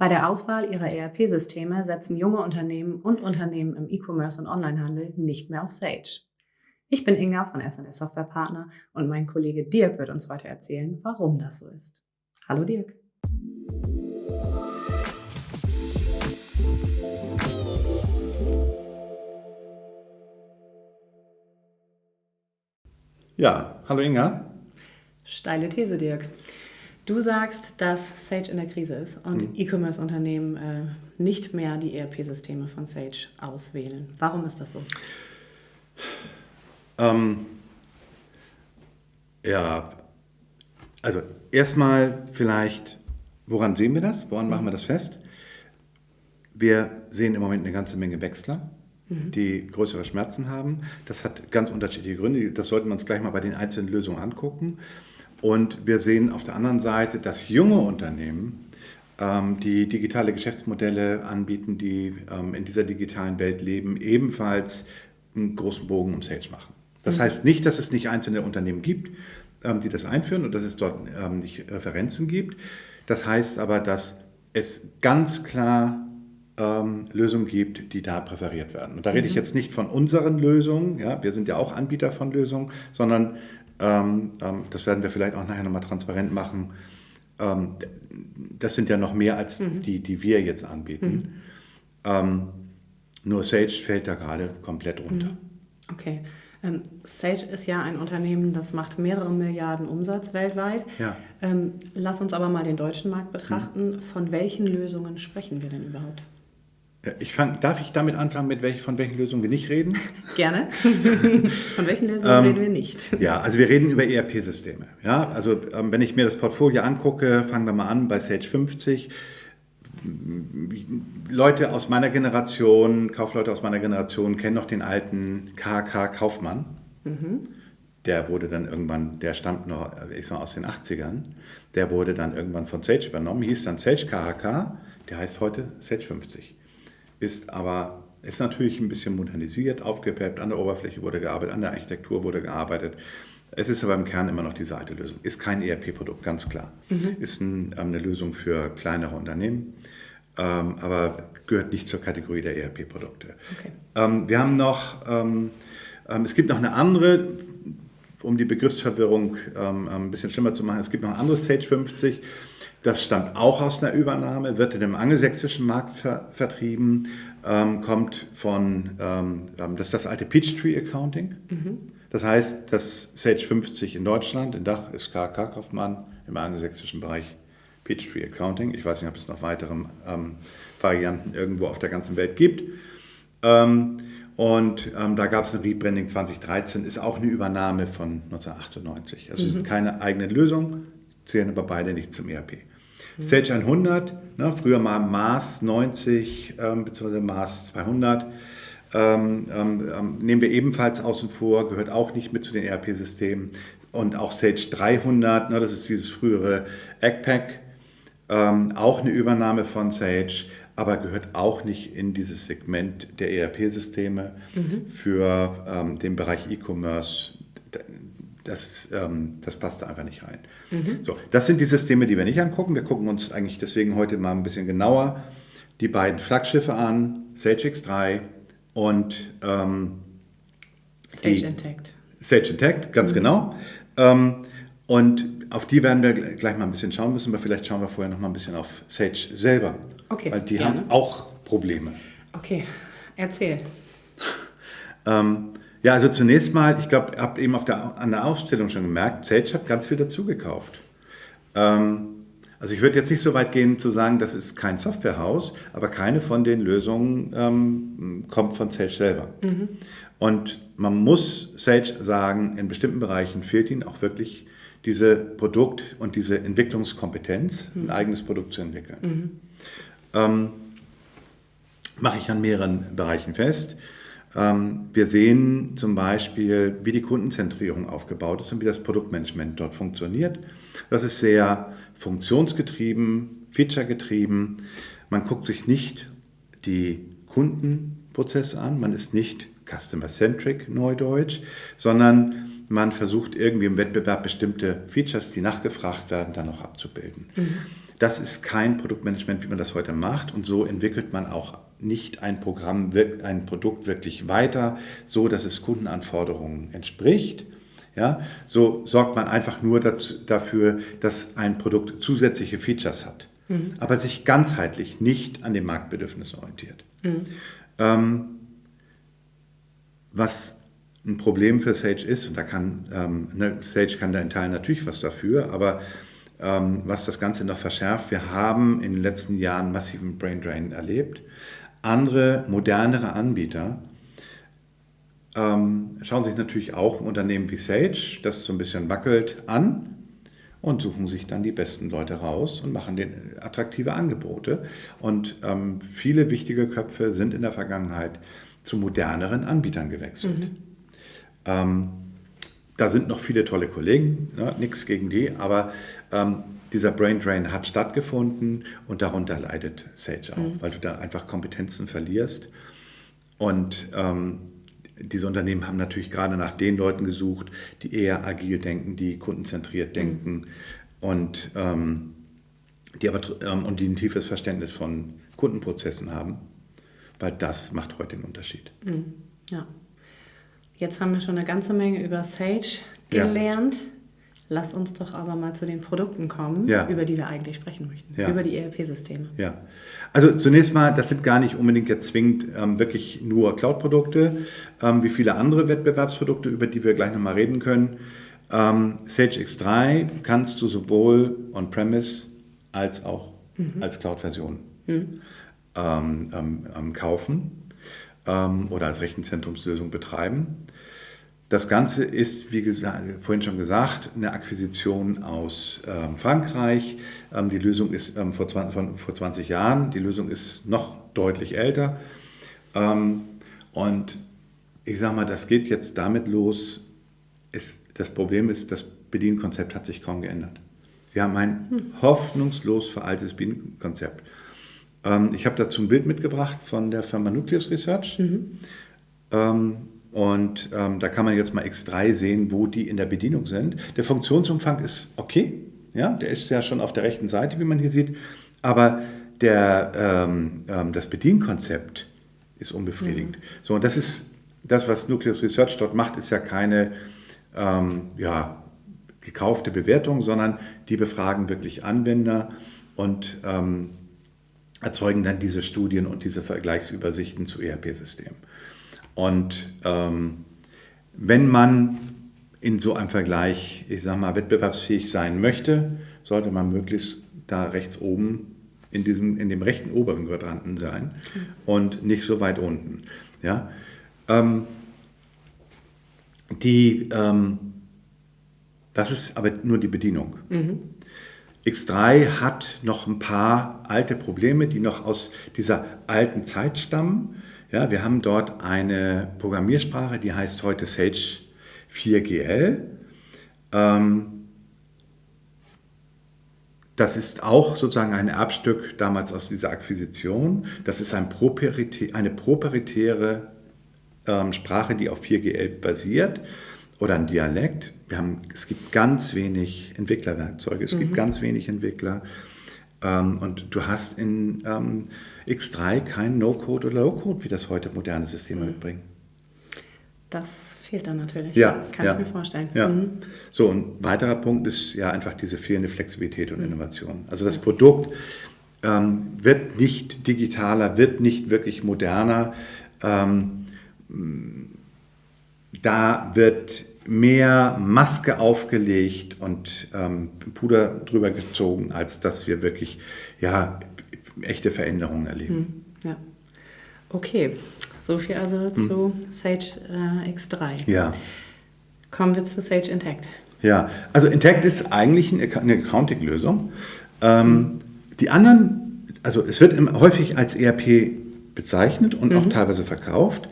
Bei der Auswahl ihrer ERP-Systeme setzen junge Unternehmen und Unternehmen im E-Commerce und Onlinehandel nicht mehr auf Sage. Ich bin Inga von S&S Softwarepartner und mein Kollege Dirk wird uns heute erzählen, warum das so ist. Hallo Dirk. Ja, hallo Inga. Steile These, Dirk. Du sagst, dass Sage in der Krise ist und E-Commerce-Unternehmen nicht mehr die ERP-Systeme von Sage auswählen. Warum ist das so? Ja, also erstmal vielleicht, woran sehen wir das? Woran machen wir das fest? Wir sehen im Moment eine ganze Menge Wechsler, die größere Schmerzen haben. Das hat ganz unterschiedliche Gründe. Das sollten wir uns gleich mal bei den einzelnen Lösungen angucken. Und wir sehen auf der anderen Seite, dass junge Unternehmen, die digitale Geschäftsmodelle anbieten, die in dieser digitalen Welt leben, ebenfalls einen großen Bogen um Sage machen. Das heißt nicht, dass es nicht einzelne Unternehmen gibt, die das einführen und dass es dort nicht Referenzen gibt. Das heißt aber, dass es ganz klar Lösungen gibt, die da präferiert werden. Und da rede ich jetzt nicht von unseren Lösungen, ja, wir sind ja auch Anbieter von Lösungen, sondern das werden wir vielleicht auch nachher nochmal transparent machen. Das sind ja noch mehr als die wir jetzt anbieten. Nur Sage fällt da gerade komplett runter. Okay. Sage ist ja ein Unternehmen, das macht mehrere Milliarden Umsatz weltweit. Ja. Lass uns aber mal den deutschen Markt betrachten. Von welchen Lösungen sprechen wir denn überhaupt? Darf ich damit anfangen, von welchen Lösungen wir nicht reden? Gerne. Von welchen Lösungen reden wir nicht? Ja, also wir reden über ERP-Systeme. Ja, also wenn ich mir das Portfolio angucke, fangen wir mal an bei Sage 50. Leute aus meiner Generation, Kaufleute aus meiner Generation kennen noch den alten KHK Kaufmann. Der wurde dann irgendwann, der stammt noch, ich sag mal, aus den 80ern. Der wurde dann irgendwann von Sage übernommen, hieß dann Sage KHK, der heißt heute Sage 50. Ist natürlich ein bisschen modernisiert, aufgepeppt, an der Oberfläche wurde gearbeitet, an der Architektur wurde gearbeitet. Es ist aber im Kern immer noch diese alte Lösung. Ist kein ERP-Produkt, ganz klar. Ist eine Lösung für kleinere Unternehmen, aber gehört nicht zur Kategorie der ERP-Produkte. Okay. Wir haben noch, es gibt noch eine andere, um die Begriffsverwirrung ein bisschen schlimmer zu machen, es gibt noch ein anderes Sage 50. Das stammt auch aus einer Übernahme, wird in dem angelsächsischen Markt vertrieben, kommt von, das ist das alte Peachtree Accounting. Das heißt, das Sage 50 in Deutschland, in Dach ist KHK Kaufmann, im angelsächsischen Bereich Peachtree Accounting. Ich weiß nicht, ob es noch weitere Varianten irgendwo auf der ganzen Welt gibt. Und da gab es ein Rebranding 2013, ist auch eine Übernahme von 1998. Also es sind keine eigenen Lösungen, zählen aber beide nicht zum ERP. Sage 100, früher mal Maß 90 bzw. Maß 200, nehmen wir ebenfalls außen vor, gehört auch nicht mit zu den ERP-Systemen. Und auch Sage 300, das ist dieses frühere AgPack, auch eine Übernahme von Sage, aber gehört auch nicht in dieses Segment der ERP-Systeme für den Bereich E-Commerce. Das passt da einfach nicht rein. So, das sind die Systeme, die wir nicht angucken. Wir gucken uns eigentlich deswegen heute mal ein bisschen genauer die beiden Flaggschiffe an, Sage X3 und Sage Intacct. Sage Intacct, ganz genau. Und auf die werden wir gleich mal ein bisschen schauen müssen, aber vielleicht schauen wir vorher noch mal ein bisschen auf Sage selber. Okay, weil die haben auch Probleme. Okay, erzähl. Ja, also zunächst mal, ich glaube, ihr habt eben an der Aufzählung schon gemerkt, Sage hat ganz viel dazu gekauft. Also ich würde jetzt nicht so weit gehen zu sagen, das ist kein Softwarehaus, aber keine von den Lösungen kommt von Sage selber. Und man muss Sage sagen, in bestimmten Bereichen fehlt ihnen auch wirklich diese Produkt- und diese Entwicklungskompetenz, ein eigenes Produkt zu entwickeln. Mache ich an mehreren Bereichen fest. Wir sehen zum Beispiel, wie die Kundenzentrierung aufgebaut ist und wie das Produktmanagement dort funktioniert. Das ist sehr funktionsgetrieben, featuregetrieben. Man guckt sich nicht die Kundenprozesse an, man ist nicht customer-centric, Neudeutsch, sondern man versucht irgendwie im Wettbewerb bestimmte Features, die nachgefragt werden, dann noch abzubilden. Das ist kein Produktmanagement, wie man das heute macht. Und so entwickelt man auch nicht ein Produkt wirklich weiter, so dass es Kundenanforderungen entspricht. Ja, so sorgt man einfach nur dafür, dass ein Produkt zusätzliche Features hat, aber sich ganzheitlich nicht an den Marktbedürfnissen orientiert. Was ein Problem für Sage ist, und Sage kann da in Teilen natürlich was dafür, aber was das Ganze noch verschärft, wir haben in den letzten Jahren massiven Braindrain erlebt. Andere, modernere Anbieter schauen sich natürlich auch ein Unternehmen wie Sage, das so ein bisschen wackelt, an und suchen sich dann die besten Leute raus und machen denen attraktive Angebote. Und viele wichtige Köpfe sind in der Vergangenheit zu moderneren Anbietern gewechselt. Da sind noch viele tolle Kollegen, ne, nichts gegen die, aber dieser Braindrain hat stattgefunden und darunter leidet Sage auch, weil du da einfach Kompetenzen verlierst. Und diese Unternehmen haben natürlich gerade nach den Leuten gesucht, die eher agil denken, die kundenzentriert denken und die ein tiefes Verständnis von Kundenprozessen haben, weil das macht heute den Unterschied. Ja. Jetzt haben wir schon eine ganze Menge über Sage gelernt. Ja. Lass uns doch aber mal zu den Produkten kommen, über die wir eigentlich sprechen möchten, über die ERP-Systeme. Ja, also zunächst mal, das sind gar nicht unbedingt jetzt zwingend wirklich nur Cloud-Produkte, wie viele andere Wettbewerbsprodukte, über die wir gleich nochmal reden können. Sage X3 kannst du sowohl on-premise als auch als Cloud-Version kaufen oder als Rechenzentrumslösung betreiben. Das Ganze ist, wie vorhin schon gesagt, eine Akquisition aus Frankreich. Die Lösung ist vor 20 Jahren. Die Lösung ist noch deutlich älter. Und ich sage mal, das geht jetzt damit los. Das Problem ist, das Bedienkonzept hat sich kaum geändert. Wir haben ein hoffnungslos veraltetes Bedienkonzept. Ich habe dazu ein Bild mitgebracht von der Firma Nucleus Research. Und da kann man jetzt mal X3 sehen, wo die in der Bedienung sind. Der Funktionsumfang ist okay, ja, der ist ja schon auf der rechten Seite, wie man hier sieht, aber das Bedienkonzept ist unbefriedigend. So, und das ist das, was Nucleus Research dort macht, ist ja keine gekaufte Bewertung, sondern die befragen wirklich Anwender und erzeugen dann diese Studien und diese Vergleichsübersichten zu ERP-Systemen. Und wenn man in so einem Vergleich, ich sage mal, wettbewerbsfähig sein möchte, sollte man möglichst da rechts oben in dem rechten oberen Quadranten sein und nicht so weit unten. Ja? Das ist aber nur die Bedienung. X3 hat noch ein paar alte Probleme, die noch aus dieser alten Zeit stammen. Ja, wir haben dort eine Programmiersprache, die heißt heute Sage 4GL. Das ist auch sozusagen ein Erbstück damals aus dieser Akquisition. Das ist eine proprietäre Sprache, die auf 4GL basiert oder ein Dialekt. Es gibt ganz wenig Entwicklerwerkzeuge, es gibt ganz wenig Entwickler. Und du hast in X3 kein No-Code oder Low-Code, wie das heute moderne Systeme mitbringen. Das fehlt dann natürlich, kann ich mir vorstellen. Ja. So, ein weiterer Punkt ist ja einfach diese fehlende Flexibilität und Innovation. Also das Produkt wird nicht digitaler, wird nicht wirklich moderner. Da wird mehr Maske aufgelegt und Puder drüber gezogen, als dass wir wirklich echte Veränderungen erleben. Ja. Okay, soviel also zu Sage X3. Ja. Kommen wir zu Sage Intacct. Ja, also Intacct ist eigentlich eine Accounting-Lösung. Die anderen, also es wird häufig als ERP bezeichnet und auch teilweise verkauft.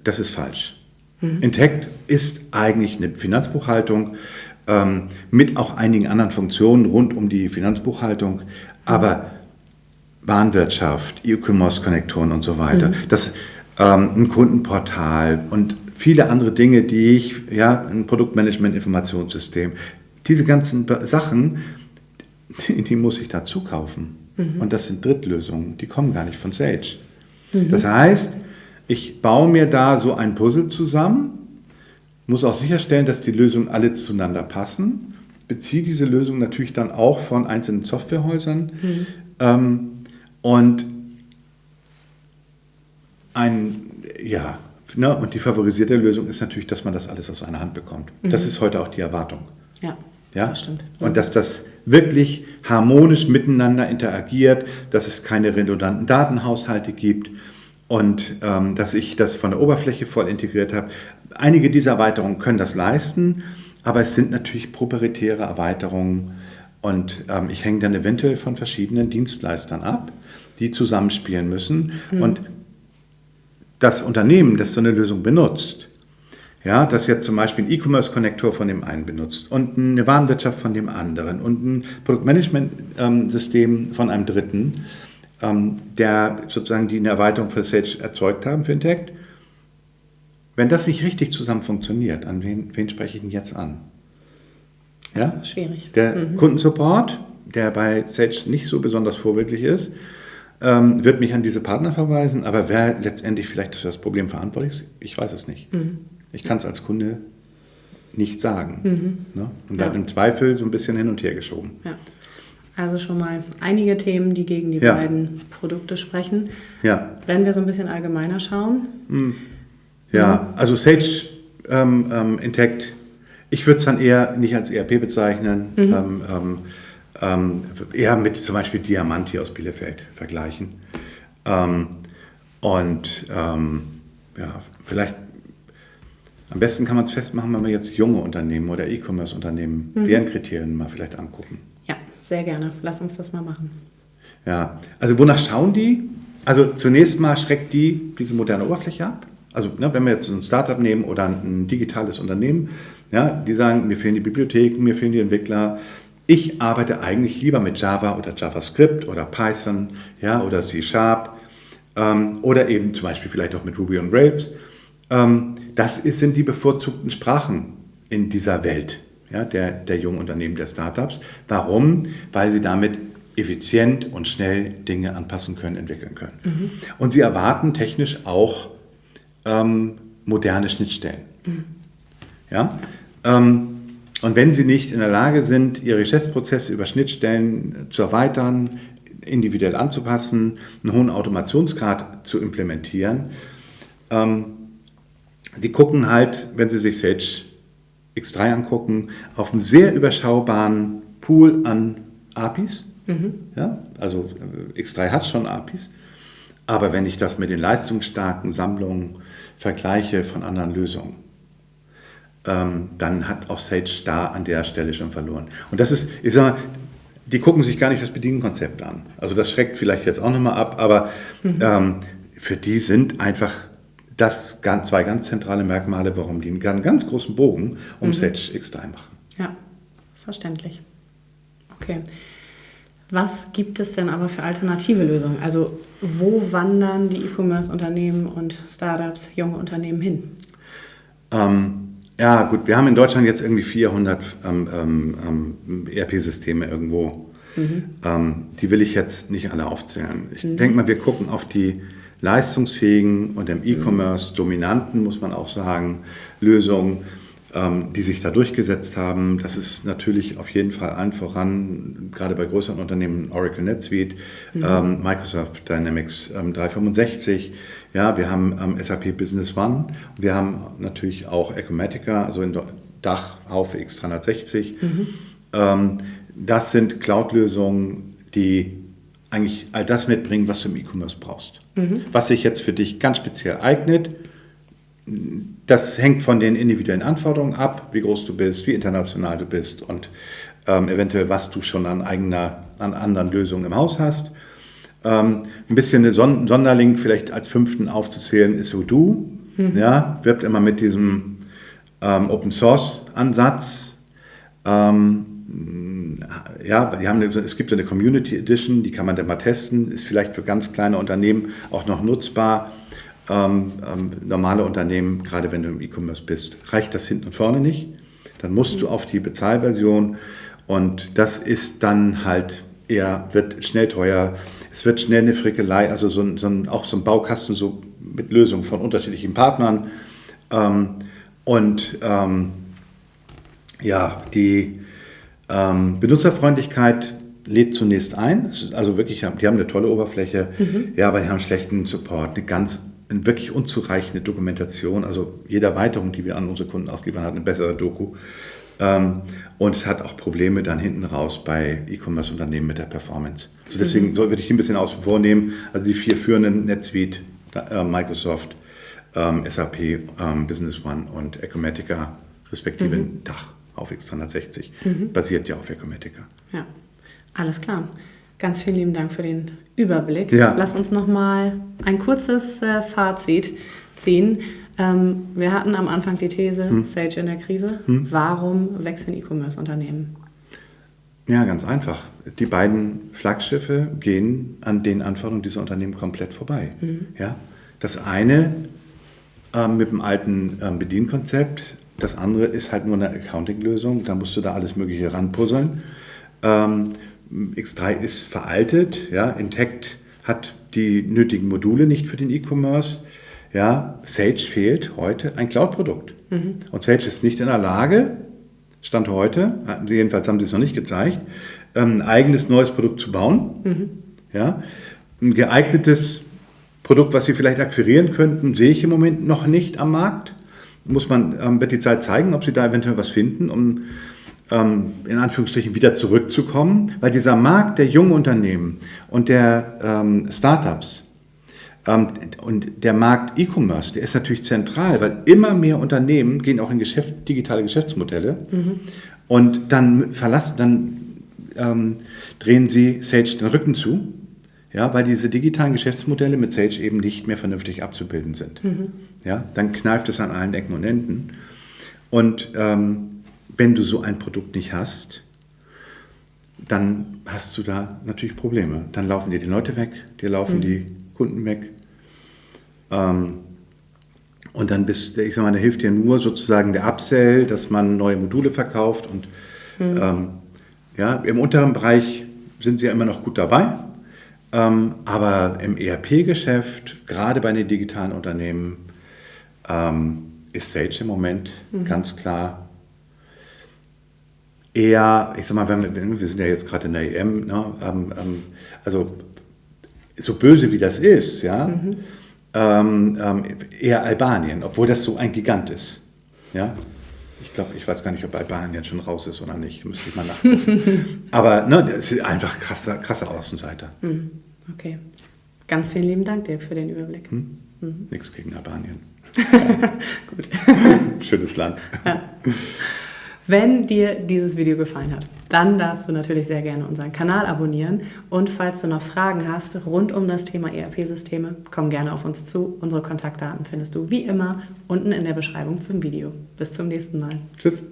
Das ist falsch. Intacct ist eigentlich eine Finanzbuchhaltung mit auch einigen anderen Funktionen rund um die Finanzbuchhaltung, aber Warenwirtschaft, E-Commerce-Konnektoren und so weiter, ein Kundenportal und viele andere Dinge, ein Produktmanagement-Informationssystem, diese ganzen Sachen, die muss ich dazu kaufen. Und das sind Drittlösungen, die kommen gar nicht von Sage. Das heißt, ich baue mir da so ein Puzzle zusammen, muss auch sicherstellen, dass die Lösungen alle zueinander passen, beziehe diese Lösung natürlich dann auch von einzelnen Softwarehäusern und und die favorisierte Lösung ist natürlich, dass man das alles aus einer Hand bekommt. Das ist heute auch die Erwartung. Ja, das stimmt. Und dass das wirklich harmonisch miteinander interagiert, dass es keine redundanten Datenhaushalte gibt und dass ich das von der Oberfläche voll integriert habe. Einige dieser Erweiterungen können das leisten, aber es sind natürlich proprietäre Erweiterungen und ich hänge dann eventuell von verschiedenen Dienstleistern ab, die zusammenspielen müssen. Und das Unternehmen, das so eine Lösung benutzt, ja, das jetzt zum Beispiel einen E-Commerce-Konnektor von dem einen benutzt und eine Warenwirtschaft von dem anderen und ein Produktmanagement-System von einem dritten, der sozusagen die eine Erweiterung für Sage erzeugt haben, für Intacct. Wenn das nicht richtig zusammen funktioniert, an wen spreche ich denn jetzt an? Ja? Schwierig. Der Kundensupport, der bei Sage nicht so besonders vorbildlich ist, wird mich an diese Partner verweisen, aber wer letztendlich vielleicht für das Problem verantwortlich ist, ich weiß es nicht. Ich kann es als Kunde nicht sagen. Ne? Und werde im Zweifel so ein bisschen hin und her geschoben. Ja. Also schon mal einige Themen, die gegen die beiden Produkte sprechen. Ja. Wenn wir so ein bisschen allgemeiner schauen. Ja, also Sage Intacct, ich würde es dann eher nicht als ERP bezeichnen, eher mit zum Beispiel Diamanti aus Bielefeld vergleichen. Vielleicht am besten kann man es festmachen, wenn wir jetzt junge Unternehmen oder E-Commerce-Unternehmen, deren Kriterien mal vielleicht angucken. Ja, sehr gerne. Lass uns das mal machen. Ja, also wonach schauen die? Also zunächst mal schreckt diese moderne Oberfläche ab. Also wenn wir jetzt ein Startup nehmen oder ein digitales Unternehmen, ja, die sagen, mir fehlen die Bibliotheken, mir fehlen die Entwickler. Ich arbeite eigentlich lieber mit Java oder JavaScript oder Python, ja, oder C# oder eben zum Beispiel vielleicht auch mit Ruby on Rails. Sind die bevorzugten Sprachen in dieser Welt, ja, der jungen Unternehmen, der Startups. Warum? Weil sie damit effizient und schnell Dinge anpassen können, entwickeln können. Und sie erwarten technisch auch moderne Schnittstellen. Ja? Und wenn sie nicht in der Lage sind, ihre Geschäftsprozesse über Schnittstellen zu erweitern, individuell anzupassen, einen hohen Automationsgrad zu implementieren, die gucken halt, wenn sie sich Sage X3 angucken, auf einen sehr überschaubaren Pool an APIs. Ja, also X3 hat schon APIs, aber wenn ich das mit den leistungsstarken Sammlungen vergleiche von anderen Lösungen, dann hat auch Sage da an der Stelle schon verloren. Und das ist, ich sag mal, die gucken sich gar nicht das Bedienkonzept an. Also das schreckt vielleicht jetzt auch nochmal ab, aber für die sind einfach das zwei ganz zentrale Merkmale, warum die einen ganz großen Bogen um Sage X3 machen. Ja, verständlich. Okay. Was gibt es denn aber für alternative Lösungen? Also wo wandern die E-Commerce-Unternehmen und Startups, junge Unternehmen hin? Ja gut, wir haben in Deutschland jetzt irgendwie 400 ERP-Systeme irgendwo. Die will ich jetzt nicht alle aufzählen. Ich denke mal, wir gucken auf die leistungsfähigen und im E-Commerce dominanten, muss man auch sagen, Lösungen, die sich da durchgesetzt haben. Das ist natürlich auf jeden Fall allen voran, gerade bei größeren Unternehmen, Oracle NetSuite, Microsoft Dynamics 365. Ja, wir haben SAP Business One. Wir haben natürlich auch Ecomatica, also in Dach Haufe X360. Das sind Cloud-Lösungen, die eigentlich all das mitbringen, was du im E-Commerce brauchst. Was sich jetzt für dich ganz speziell eignet, das hängt von den individuellen Anforderungen ab, wie groß du bist, wie international du bist und eventuell, was du schon an anderen Lösungen im Haus hast. Ein bisschen eine Sonderling vielleicht als 5. aufzuzählen ist Odoo. Ja, wirbt immer mit diesem Open-Source-Ansatz. Es gibt eine Community Edition, die kann man dann mal testen, ist vielleicht für ganz kleine Unternehmen auch noch nutzbar. Normale Unternehmen, gerade wenn du im E-Commerce bist, reicht das hinten und vorne nicht. Dann musst du auf die Bezahlversion Und das ist dann halt eher, wird schnell teuer, es wird schnell eine Frickelei, also auch so ein Baukasten so mit Lösungen von unterschiedlichen Partnern. Die Benutzerfreundlichkeit lädt zunächst ein. Also wirklich, die haben eine tolle Oberfläche, ja, aber die haben schlechten Support, eine wirklich unzureichende Dokumentation. Also jede Erweiterung, die wir an unsere Kunden ausliefern, hat eine bessere Doku. Und es hat auch Probleme dann hinten raus bei E-Commerce-Unternehmen mit der Performance. Also deswegen würde ich die ein bisschen außen vor nehmen. Also die 4 führenden, NetSuite, Microsoft, SAP, Business One und Ecomatica, respektive Dach auf X360, basiert ja auf Ecomatica. Ja, alles klar. Ganz vielen lieben Dank für den Überblick. Ja. Lass uns nochmal ein kurzes Fazit ziehen. Wir hatten am Anfang die These, Sage in der Krise. Warum wechseln E-Commerce-Unternehmen? Ja, ganz einfach. Die beiden Flaggschiffe gehen an den Anforderungen dieser Unternehmen komplett vorbei. Ja? Das eine mit dem alten Bedienkonzept, das andere ist halt nur eine Accounting-Lösung. Da musst du da alles Mögliche ranpuzzeln. X3 ist veraltet. Ja? Intacct hat die nötigen Module nicht für den E-Commerce. Ja? Sage fehlt heute ein Cloud-Produkt. Und Sage ist nicht in der Lage, Stand heute, jedenfalls haben sie es noch nicht gezeigt, ein eigenes neues Produkt zu bauen. Ja? Ein geeignetes Produkt, was sie vielleicht akquirieren könnten, sehe ich im Moment noch nicht am Markt. Wird die Zeit zeigen, ob sie da eventuell was finden, um in Anführungsstrichen wieder zurückzukommen. Weil dieser Markt der jungen Unternehmen und der Startups und der Markt E-Commerce, der ist natürlich zentral, weil immer mehr Unternehmen gehen auch in digitale Geschäftsmodelle und dann drehen sie Sage den Rücken zu. Ja, weil diese digitalen Geschäftsmodelle mit Sage eben nicht mehr vernünftig abzubilden sind. Ja, dann kneift es an allen Ecken und Enden. Und wenn du so ein Produkt nicht hast, dann hast du da natürlich Probleme. Dann laufen dir die Leute weg, dir laufen die Kunden weg. Und dann da hilft dir nur sozusagen der Upsell, dass man neue Module verkauft. Und im unteren Bereich sind sie ja immer noch gut dabei. Aber im ERP-Geschäft, gerade bei den digitalen Unternehmen, ist Sage im Moment ganz klar eher, ich sag mal, wir sind ja jetzt gerade in der EM, ne, also so böse wie das ist, ja, eher Albanien, obwohl das so ein Gigant ist. Ja? Ich weiß gar nicht, ob Albanien schon raus ist oder nicht, müsste ich mal nachgucken. Aber das ist einfach krasser Außenseiter. Okay. Ganz vielen lieben Dank dir für den Überblick. Nichts gegen Albanien. Gut. Schönes Land. Ja. Wenn dir dieses Video gefallen hat, dann darfst du natürlich sehr gerne unseren Kanal abonnieren. Und falls du noch Fragen hast rund um das Thema ERP-Systeme, komm gerne auf uns zu. Unsere Kontaktdaten findest du wie immer unten in der Beschreibung zum Video. Bis zum nächsten Mal. Tschüss.